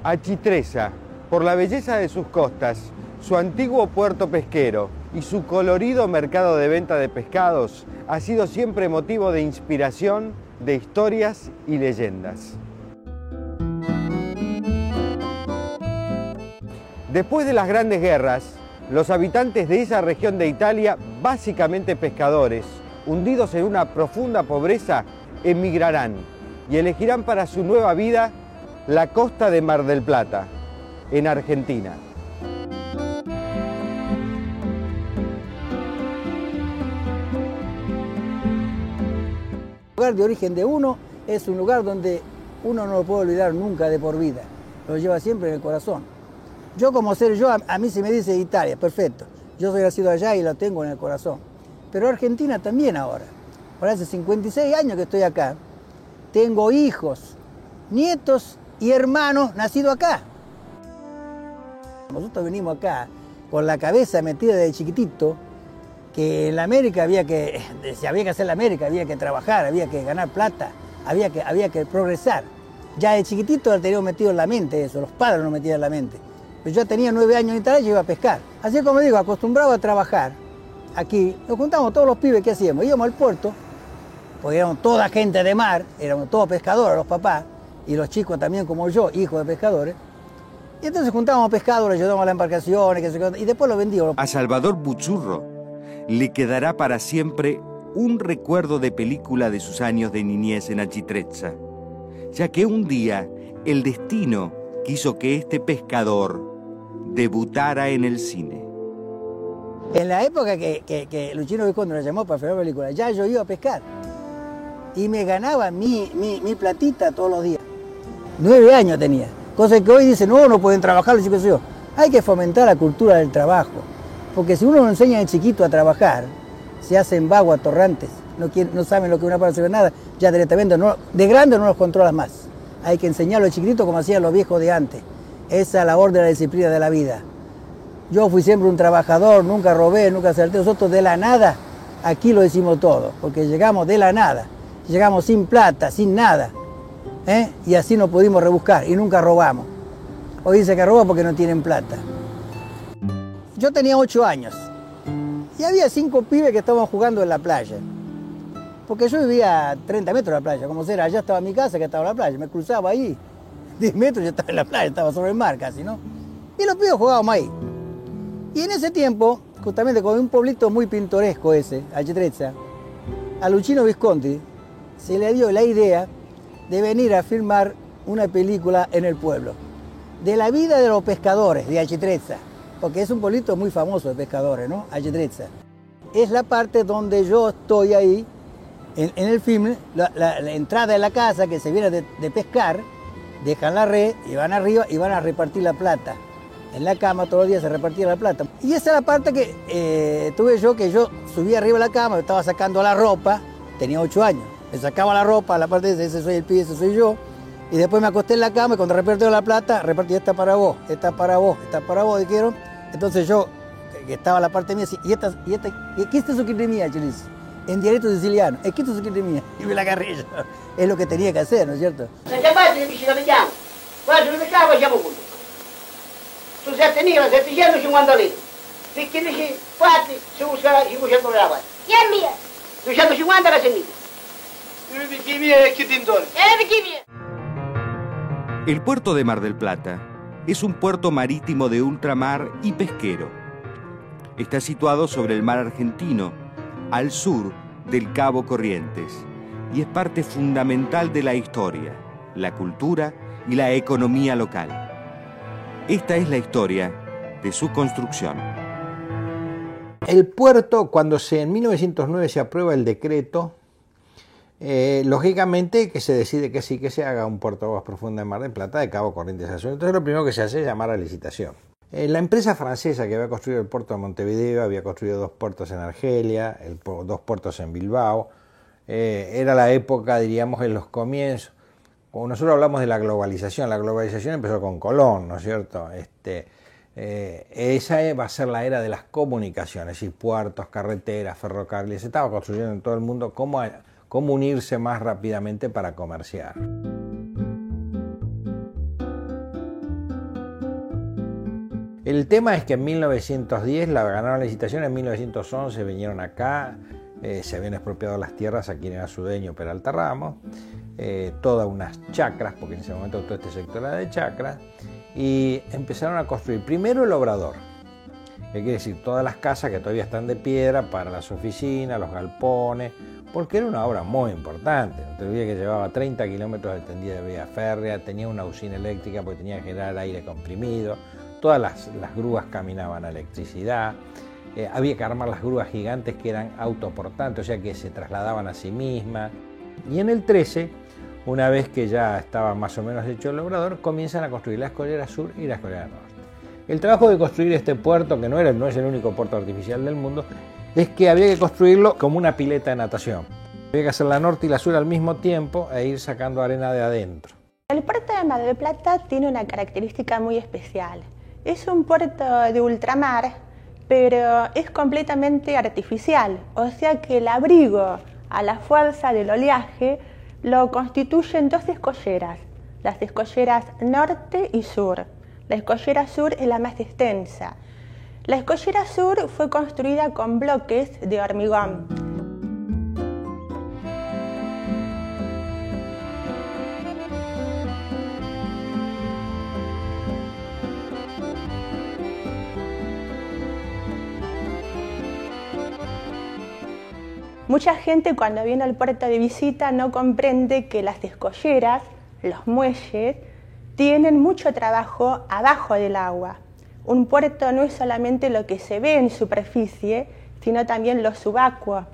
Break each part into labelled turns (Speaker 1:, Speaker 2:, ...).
Speaker 1: Achitreza, por la belleza de sus costas, su antiguo puerto pesquero y su colorido mercado de venta de pescados, ha sido siempre motivo de inspiración, de historias y leyendas. Después de las grandes guerras, los habitantes de esa región de Italia, básicamente pescadores, hundidos en una profunda pobreza, emigrarán y elegirán para su nueva vida la costa de Mar del Plata, en Argentina.
Speaker 2: El lugar de origen de uno es un lugar donde uno no lo puede olvidar nunca de por vida, lo lleva siempre en el corazón. Yo como ser yo, a mí se me dice Italia, perfecto, yo soy nacido allá y lo tengo en el corazón, pero Argentina también ahora. Por hace 56 años que estoy acá, tengo hijos, nietos y hermanos nacidos acá. Nosotros venimos acá con la cabeza metida de chiquitito, que en la América si había que hacer la América, había que trabajar, había que ganar plata, había que progresar. Ya de chiquitito lo teníamos metido en la mente eso, los padres nos metían en la mente. Pero yo tenía 9 años en Italia y yo iba a pescar. Así como digo, acostumbrado a trabajar, aquí nos juntamos todos los pibes que hacíamos, íbamos al puerto, porque éramos toda gente de mar, éramos todos pescadores, los papás, y los chicos también como yo, hijos de pescadores. Y entonces juntábamos pescados, le ayudábamos a las embarcaciones, y después lo vendíamos.
Speaker 3: A Salvador Buzzurro le quedará para siempre un recuerdo de película de sus años de niñez en Achitrezza, ya que un día el destino quiso que este pescador debutara en el cine.
Speaker 2: En la época que Luchino Visconti nos llamó para filmar la película, ya yo iba a pescar y me ganaba mi platita todos los días. 9 años tenía, cosa que hoy dicen, no pueden trabajar los chicos. Hay que fomentar la cultura del trabajo, porque si uno no enseña de chiquito a trabajar, se hacen vagos, atorrantes, no saben lo que una parte hacer nada, ya directamente de grande no los controlas más. Hay que enseñarlo de chiquitito como hacían los viejos de antes. Esa es la labor de la disciplina de la vida. Yo fui siempre un trabajador, nunca robé, nunca salté. Nosotros de la nada, aquí lo hicimos todo, porque llegamos de la nada, llegamos sin plata, sin nada, y así nos pudimos rebuscar y nunca robamos. Hoy dice que roban porque no tienen plata. Yo tenía 8 años y había 5 pibes que estaban jugando en la playa, porque yo vivía a 30 metros de la playa, como sea, allá estaba mi casa que estaba en la playa, me cruzaba ahí, 10 metros yo estaba en la playa, estaba sobre el mar casi, ¿no? Y los pibes jugábamos ahí. Y en ese tiempo, justamente con un pueblito muy pintoresco ese, Achitrezza, a Luchino Visconti se le dio la idea de venir a filmar una película en el pueblo, de la vida de los pescadores de Achitrezza, porque es un pueblito muy famoso de pescadores, ¿no? Achitrezza. Es la parte donde yo estoy ahí, en el film, la entrada de la casa que se viene de pescar, dejan la red y van arriba y van a repartir la plata. En la cama todos los días se repartía la plata. Y esa es la parte que tuve yo, que yo subía arriba de la cama, me estaba sacando la ropa, tenía 8 años. Me sacaba la ropa, la parte de ese soy el pibe, ese soy yo. Y después me acosté en la cama y cuando repartí la plata, repartí esta para vos, esta para vos, esta para vos, dijeron. Entonces yo, que estaba la parte mía, y ¿qué es eso que es mía, Chelis? En dialecto siciliano, ¿qué es eso que es mía? Y me la agarré yo. Es lo que tenía que hacer, ¿no es cierto?
Speaker 4: Su 7.750 litri. Se chiede fatti, si usa i 200 grammi.
Speaker 5: Chi è mia?
Speaker 4: 250 la semilla.
Speaker 5: Chi mia e chi tintone? Chi mia?
Speaker 3: El puerto de Mar del Plata es un puerto marítimo de ultramar y pesquero. Está situado sobre el mar argentino, al sur del Cabo Corrientes, y es parte fundamental de la historia, la cultura y la economía local. Esta es la historia de su construcción.
Speaker 6: El puerto, cuando en 1909 se aprueba el decreto, lógicamente que se decide que sí, que se haga un puerto de aguas profundas en Mar del Plata de Cabo Corrientes a Sur. Entonces lo primero que se hace es llamar a licitación. La empresa francesa que había construido el puerto de Montevideo había construido 2 puertos en Argelia, 2 puertos en Bilbao. Era la época, diríamos, en los comienzos. Como nosotros hablamos de la globalización empezó con Colón, ¿no es cierto? Esa va a ser la era de las comunicaciones, y puertos, carreteras, ferrocarriles. Se estaba construyendo en todo el mundo cómo unirse más rápidamente para comerciar. El tema es que en 1910 la ganaron la licitación, en 1911 vinieron acá, se habían expropiado las tierras a quien era su dueño, Peralta Ramos, todas unas chacras, porque en ese momento todo este sector era de chacras, y empezaron a construir primero el obrador, que quiere decir todas las casas que todavía están de piedra para las oficinas, los galpones, porque era una obra muy importante. No te olvides que llevaba 30 kilómetros de tendida de vía férrea, tenía una usina eléctrica porque tenía que generar aire comprimido, todas las grúas caminaban a electricidad, había que armar las grúas gigantes que eran autoportantes, o sea que se trasladaban a sí mismas. Y en el 13, una vez que ya estaba más o menos hecho el obrador, comienzan a construir la Escollera Sur y la Escollera Norte. El trabajo de construir este puerto, que no es el único puerto artificial del mundo, es que había que construirlo como una pileta de natación. Había que hacer la norte y la sur al mismo tiempo e ir sacando arena de adentro.
Speaker 7: El puerto de Mar del Plata tiene una característica muy especial. Es un puerto de ultramar, pero es completamente artificial, o sea que el abrigo a la fuerza del oleaje lo constituyen dos escolleras, las escolleras norte y sur. La escollera sur es la más extensa. La escollera sur fue construida con bloques de hormigón. Mucha gente cuando viene al puerto de visita no comprende que las escolleras, los muelles, tienen mucho trabajo abajo del agua. Un puerto no es solamente lo que se ve en superficie, sino también lo subacuo.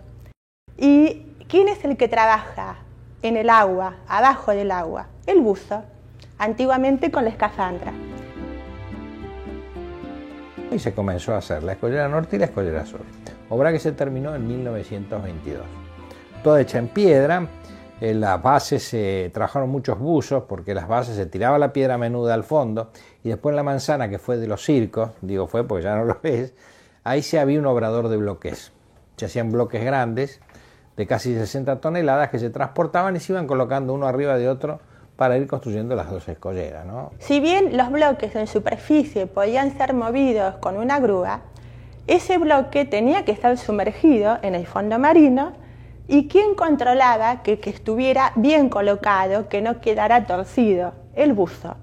Speaker 7: ¿Y quién es el que trabaja en el agua, abajo del agua? El buzo, antiguamente con la escafandra.
Speaker 6: Y se comenzó a hacer la Escollera Norte y la Escollera Sur, obra que se terminó en 1922. Toda hecha en piedra, en las bases se trabajaron muchos buzos, porque las bases se tiraba la piedra menuda al fondo, y después en la manzana, que fue de los circos, digo fue porque ya no lo ves, ahí se había un obrador de bloques. Se hacían bloques grandes, de casi 60 toneladas, que se transportaban y se iban colocando uno arriba de otro para ir construyendo las dos escolleras, ¿no?
Speaker 7: Si bien los bloques en superficie podían ser movidos con una grúa, ese bloque tenía que estar sumergido en el fondo marino y ¿quién controlaba que estuviera bien colocado, que no quedara torcido? El buzo.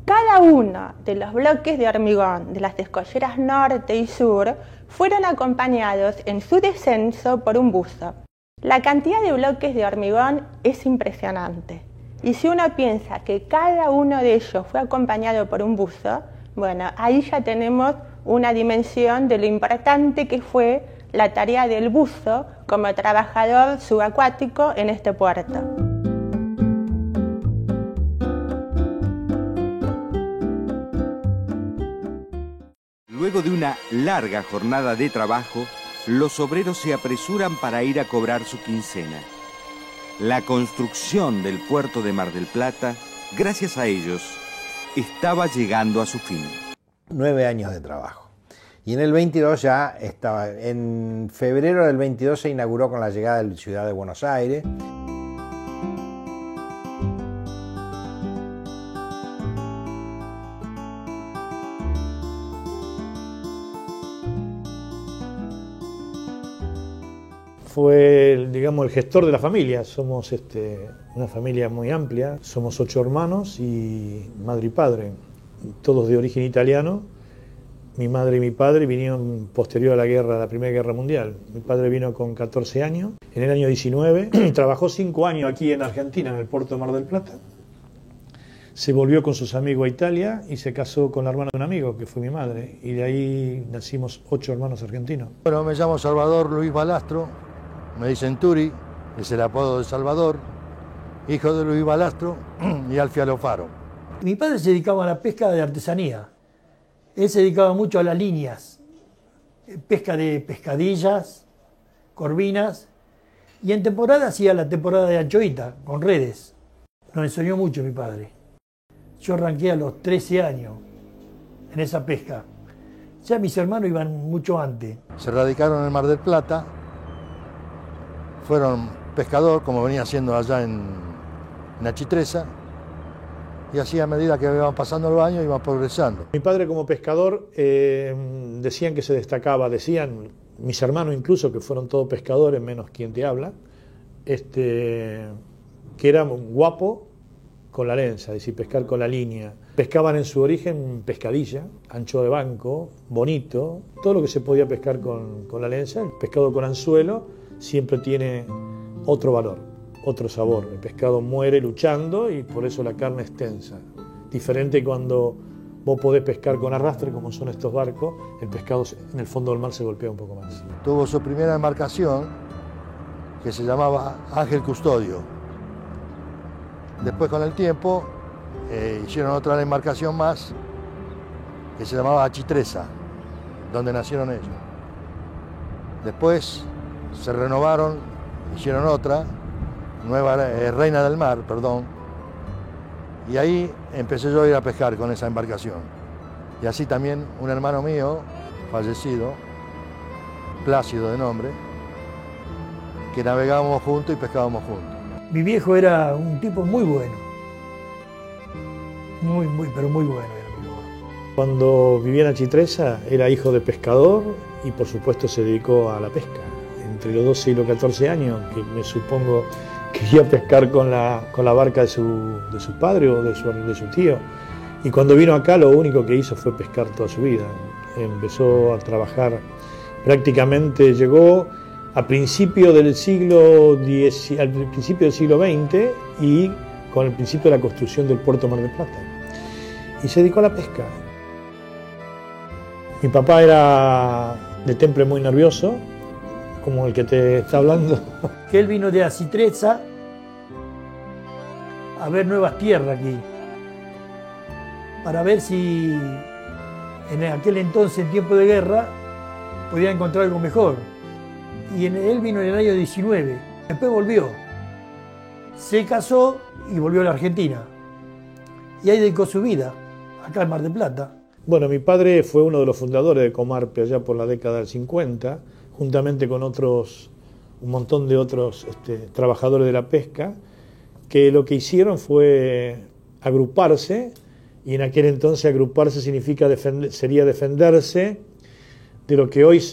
Speaker 7: Cada uno de los bloques de hormigón de las escolleras norte y sur fueron acompañados en su descenso por un buzo. La cantidad de bloques de hormigón es impresionante. Y si uno piensa que cada uno de ellos fue acompañado por un buzo, bueno, ahí ya tenemos una dimensión de lo importante que fue la tarea del buzo como trabajador subacuático en este puerto.
Speaker 3: Luego de una larga jornada de trabajo, los obreros se apresuran para ir a cobrar su quincena. La construcción del puerto de Mar del Plata, gracias a ellos, estaba llegando a su fin.
Speaker 6: 9 años de trabajo. Y en el 22 ya estaba, en febrero del 22 se inauguró con la llegada de la ciudad de Buenos Aires.
Speaker 8: Fue, digamos, el gestor de la familia. Somos una familia muy amplia. Somos 8 hermanos y madre y padre, todos de origen italiano. Mi madre y mi padre vinieron posterior a la guerra, la Primera Guerra Mundial. Mi padre vino con 14 años. En el año 19 trabajó 5 años aquí en Argentina, en el puerto de Mar del Plata. Se volvió con sus amigos a Italia y se casó con la hermana de un amigo, que fue mi madre. Y de ahí nacimos 8 hermanos argentinos.
Speaker 9: Bueno, me llamo Salvador Luis Balastro. Me dicen Turi, es el apodo de Salvador, hijo de Luis Balastro y Alfia Alfaro.
Speaker 10: Mi padre se dedicaba a la pesca de artesanía. Él se dedicaba mucho a las líneas, pesca de pescadillas, corvinas, y en temporada hacía la temporada de anchoita, con redes. Nos enseñó mucho mi padre. Yo arranqué a los 13 años en esa pesca. Ya mis hermanos iban mucho antes.
Speaker 9: Se radicaron en Mar del Plata. Fueron pescador, como venía haciendo allá en Achitreza, y así a medida que iban pasando los años iban progresando.
Speaker 8: Mi padre como pescador decían que se destacaba, decían mis hermanos incluso, que fueron todos pescadores, menos quien te habla, que era un guapo con la lenza, es decir, pescar con la línea. Pescaban en su origen pescadilla, ancho de banco, bonito, todo lo que se podía pescar con la lenza. El pescado con anzuelo siempre tiene otro valor, otro sabor. El pescado muere luchando y por eso la carne es tensa. Diferente cuando vos podés pescar con arrastre, como son estos barcos, el pescado en el fondo del mar se golpea un poco más.
Speaker 9: Tuvo su primera embarcación que se llamaba Ángel Custodio. Después con el tiempo hicieron otra embarcación más que se llamaba Achitreza, donde nacieron ellos. Después se renovaron, hicieron otra, Reina del Mar, perdón, y ahí empecé yo a ir a pescar con esa embarcación. Y así también un hermano mío, fallecido, Plácido de nombre, que navegábamos juntos y pescábamos juntos.
Speaker 10: Mi viejo era un tipo muy bueno, pero muy bueno era mi viejo.
Speaker 8: Cuando vivía en Achitreza era hijo de pescador y por supuesto se dedicó a la pesca. Entre los 12 y los 14 años, que me supongo que iba a pescar con la barca de su padre o de su tío. Y cuando vino acá lo único que hizo fue pescar toda su vida. Empezó a trabajar, prácticamente llegó al principio del siglo XX y con el principio de la construcción del puerto Mar del Plata. Y se dedicó a la pesca. Mi papá era de temple muy nervioso, como el que te está hablando.
Speaker 10: Que él vino de Achitreza a ver nuevas tierras aquí, para ver si en aquel entonces, en tiempo de guerra, podía encontrar algo mejor. Y él vino en el año 19, después volvió, se casó y volvió a la Argentina. Y ahí dedicó su vida, acá en Mar del Plata.
Speaker 8: Bueno, mi padre fue uno de los fundadores de Comarpe allá por la década del 50, juntamente con un montón de otros trabajadores de la pesca, que lo que hicieron fue agruparse, y en aquel entonces agruparse sería defenderse de lo que hoy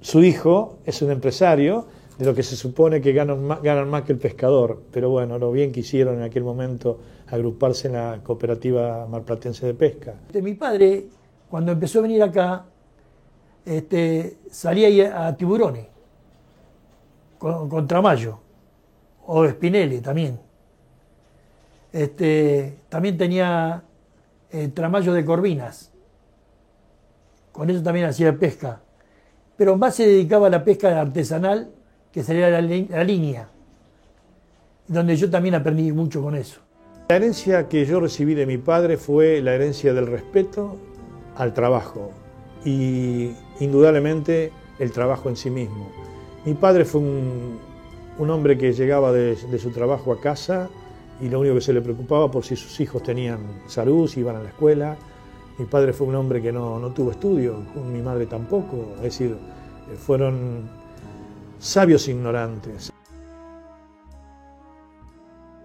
Speaker 8: su hijo es un empresario, de lo que se supone que ganan más que el pescador. Pero bueno, lo bien que hicieron en aquel momento agruparse en la Cooperativa Marplatense de Pesca.
Speaker 10: Mi padre, cuando empezó a venir acá, salía a tiburones, con Tramayo, o Spinelli también. También tenía Tramayo de corvinas, con eso también hacía pesca. Pero más se dedicaba a la pesca artesanal, que sería la línea, donde yo también aprendí mucho con eso.
Speaker 8: La herencia que yo recibí de mi padre fue la herencia del respeto al trabajo y indudablemente el trabajo en sí mismo. Mi padre fue un hombre que llegaba de su trabajo a casa y lo único que se le preocupaba por si sus hijos tenían salud, si iban a la escuela. Mi padre fue un hombre que no tuvo estudio, mi madre tampoco, es decir, fueron sabios ignorantes.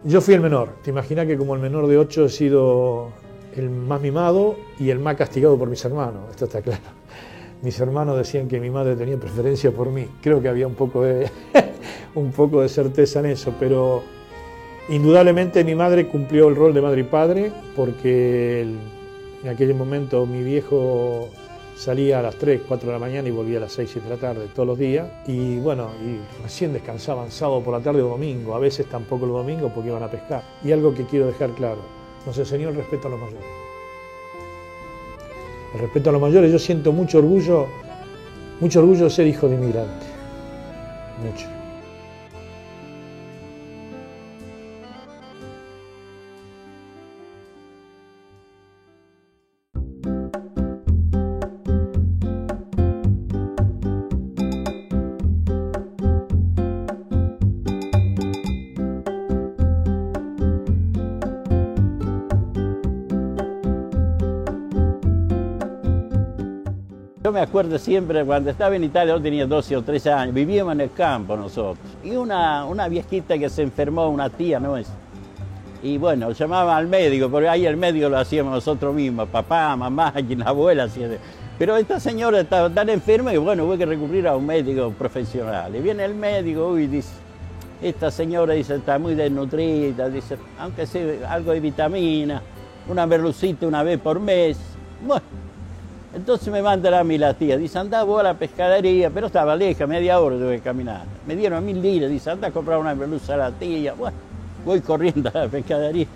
Speaker 8: Yo fui el menor, te imaginas que como el menor de 8 he sido el más mimado y el más castigado por mis hermanos, esto está claro. Mis hermanos decían que mi madre tenía preferencia por mí, creo que había un poco de certeza en eso, pero indudablemente mi madre cumplió el rol de madre y padre porque en aquel momento mi viejo salía a las 3, 4 de la mañana y volvía a las 6, 7 de la tarde todos los días. Y bueno, y recién descansaban sábado por la tarde o domingo, a veces tampoco los domingos porque iban a pescar. Y algo que quiero dejar claro, nos enseñó el respeto a los mayores. El respeto a los mayores, yo siento mucho orgullo de ser hijo de inmigrante. Mucho.
Speaker 11: Yo me acuerdo siempre, cuando estaba en Italia, yo tenía 12 o 13 años, vivíamos en el campo nosotros, y una viejita que se enfermó, una tía nuestra, Y bueno, llamaban al médico, porque ahí el médico lo hacíamos nosotros mismos, papá, mamá, y la abuela hacía. Pero esta señora estaba tan enferma que bueno, hubo que recurrir a un médico profesional. Y viene el médico y dice, esta señora dice, está muy desnutrida, dice, aunque sea algo de vitamina, una merlucita una vez por mes. Bueno, entonces me mandan a mí la tía, dice, anda vos a la pescadería, pero estaba lejos, media hora tuve que caminar. Me dieron 1000 liras, dice, anda a comprar una merluza a la tía. Bueno, voy corriendo a la pescadería.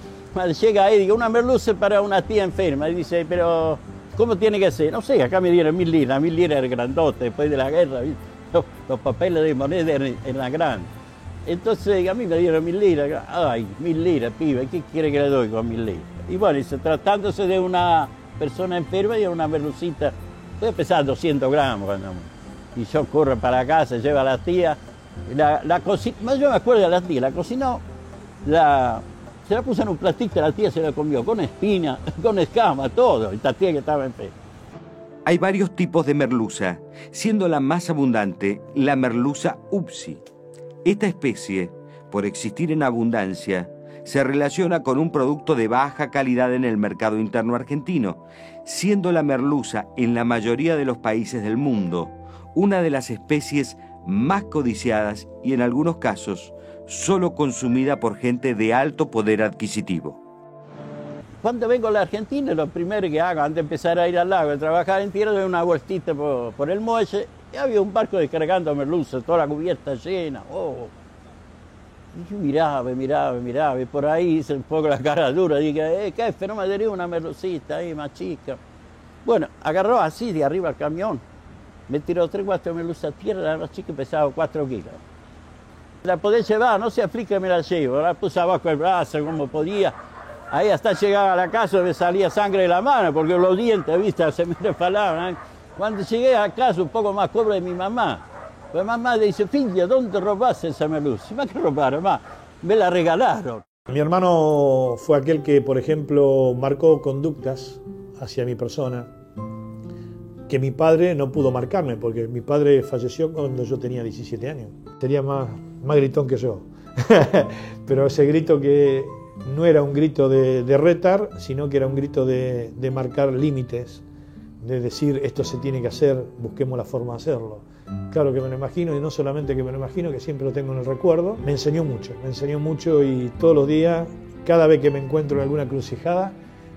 Speaker 11: Llega ahí, digo, una merluza para una tía enferma. Y dice, pero, ¿cómo tiene que ser? No sé, acá me dieron 1000 liras. 1000 liras era grandote, después de la guerra, ¿viste? Los papeles de moneda eran grandes. Entonces, a mí me dieron 1000 liras. Ay, 1000 liras, pibe, ¿qué quiere que le doy con 1000 liras? Y bueno, dice, tratándose de una persona enferma y una merlucita, puede pesar 200 gramos. Y yo corro para casa, lleva a la tía. La cocinó, yo me acuerdo de la tía, la cocinó. Se la puso en un platito, la tía se la comió con espina, con escama, todo, esta tía que estaba enferma.
Speaker 3: Hay varios tipos de merluza, siendo la más abundante la merluza upsi. Esta especie, por existir en abundancia, se relaciona con un producto de baja calidad en el mercado interno argentino, siendo la merluza en la mayoría de los países del mundo una de las especies más codiciadas y en algunos casos solo consumida por gente de alto poder adquisitivo.
Speaker 11: Cuando vengo a la Argentina, lo primero que hago antes de empezar a ir al lago, a trabajar en tierra, doy una vueltita por el muelle y había un barco descargando merluza, toda la cubierta llena. Oh. Y yo miraba, y por ahí hice un poco la cara dura, dije, jefe, no me daría una merlucita ahí más chica. Bueno, agarró así de arriba el camión, me tiró 3 o 4 merluzas a tierra, la más chica pesaba 4 kilos. La podés llevar, no se aplica, me la llevo. La puse abajo el brazo como podía. Ahí hasta llegaba a la casa me salía sangre de la mano, porque los dientes, viste, se me resbalaban. Cuando llegué a casa, un poco más pobre de mi mamá. Pues mamá le dice, Finja, ¿dónde robaste esa merluza? ¿Más que robaron? Mamá, me la regalaron.
Speaker 8: Mi hermano fue aquel que, por ejemplo, marcó conductas hacia mi persona que mi padre no pudo marcarme, porque mi padre falleció cuando yo tenía 17 años. Sería más gritón que yo. Pero ese grito que no era un grito de retar, sino que era un grito de marcar límites, de decir esto se tiene que hacer, busquemos la forma de hacerlo. Claro que me lo imagino, y no solamente que me lo imagino, que siempre lo tengo en el recuerdo. Me enseñó mucho y todos los días, cada vez que me encuentro en alguna crucijada,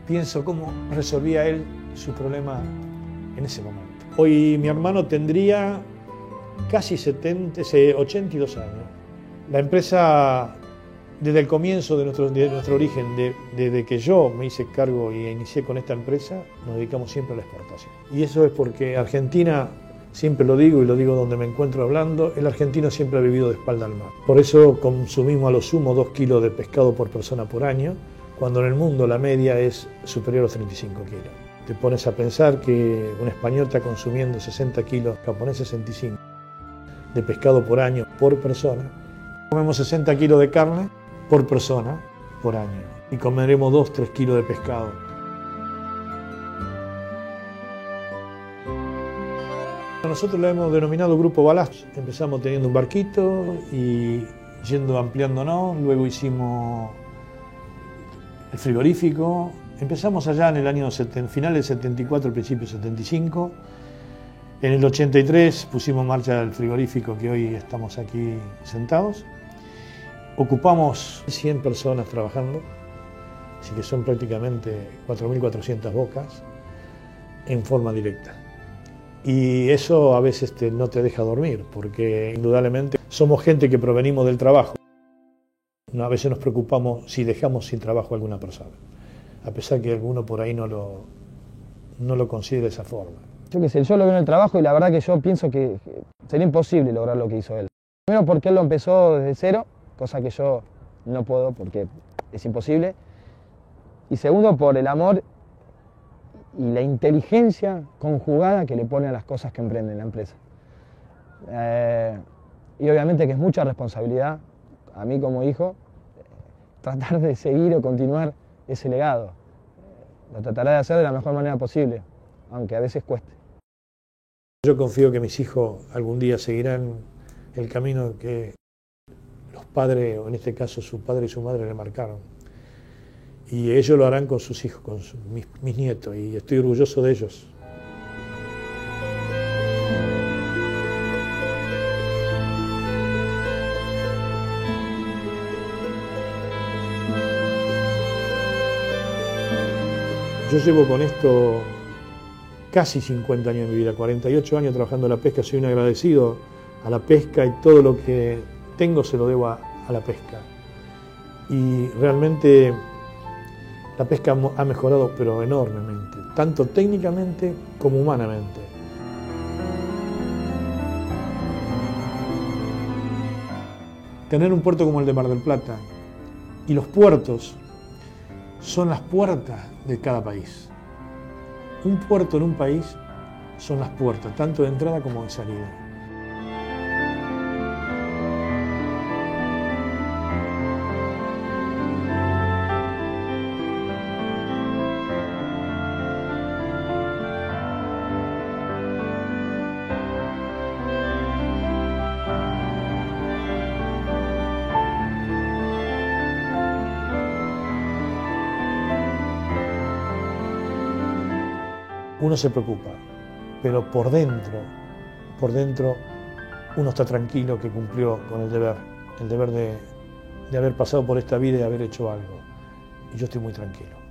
Speaker 8: pienso cómo resolvía él su problema en ese momento. Hoy mi hermano tendría casi 82 años. La empresa, desde el comienzo de nuestro origen, desde que yo me hice cargo y inicié con esta empresa, nos dedicamos siempre a la exportación. Y eso es porque Argentina, siempre lo digo y lo digo donde me encuentro hablando, el argentino siempre ha vivido de espalda al mar. Por eso consumimos a lo sumo 2 kilos de pescado por persona por año, cuando en el mundo la media es superior a los 35 kilos. Te pones a pensar que un español está consumiendo 60 kilos, japonés 65, de pescado por año por persona. Comemos 60 kilos de carne por persona por año y comeremos 2-3 kilos de pescado. Nosotros lo hemos denominado Grupo Ballast. Empezamos teniendo un barquito y yendo ampliándonos, luego hicimos el frigorífico. Empezamos allá en el año final del 74, principio del 75. En el 83 pusimos en marcha el frigorífico que hoy estamos aquí sentados. Ocupamos 100 personas trabajando, así que son prácticamente 4.400 bocas en forma directa. Y eso a veces no te deja dormir, porque indudablemente somos gente que provenimos del trabajo. A veces nos preocupamos si dejamos sin trabajo a alguna persona, a pesar que alguno por ahí no lo considera de esa forma.
Speaker 12: Yo qué sé, yo lo veo en el trabajo y la verdad que yo pienso que sería imposible lograr lo que hizo él. Primero porque él lo empezó desde cero, cosa que yo no puedo porque es imposible. Y segundo por el amor y la inteligencia conjugada que le pone a las cosas que emprende en la empresa. Y obviamente que es mucha responsabilidad, a mí como hijo, tratar de seguir o continuar ese legado. Lo trataré de hacer de la mejor manera posible, aunque a veces cueste.
Speaker 8: Yo confío que mis hijos algún día seguirán el camino que los padres, o en este caso su padre y su madre, le marcaron. y ellos lo harán con sus hijos, con mis nietos, y estoy orgulloso de ellos. Yo llevo con esto casi 50 años de mi vida, 48 años trabajando en la pesca, soy un agradecido a la pesca y todo lo que tengo se lo debo a la pesca. Y realmente la pesca ha mejorado pero enormemente, tanto técnicamente como humanamente. Tener un puerto como el de Mar del Plata y los puertos son las puertas de cada país. Un puerto en un país son las puertas, tanto de entrada como de salida. Uno se preocupa, pero por dentro uno está tranquilo que cumplió con el deber de haber pasado por esta vida y haber hecho algo. Y yo estoy muy tranquilo.